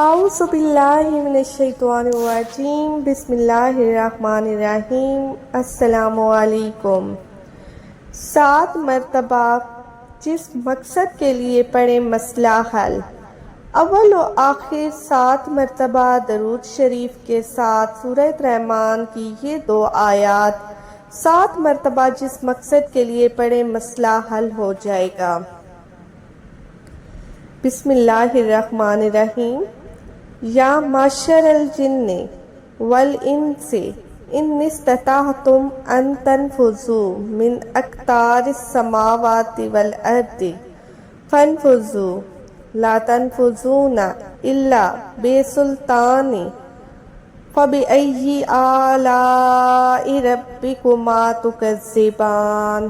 اعوذ باللہ من الشیطان الرجیم بسم اللہ الرحمن الرحیم السلام علیکم۔ 7 مرتبہ جس مقصد کے لیے پڑھیں مسئلہ حل۔ اول و آخر 7 مرتبہ درود شریف کے ساتھ سورہ رحمان کی یہ 2 آیات 7 مرتبہ جس مقصد کے لیے پڑھیں مسئلہ حل ہو جائے گا۔ بسم اللہ الرحمن الرحیم۔ یا معشر الجن والانس ان استطعتم ان تنفذوا من اقطار السماوات والارض فانفذوا لا تنفذون الا بسلطان فبأي آلاء ربكما تكذبان۔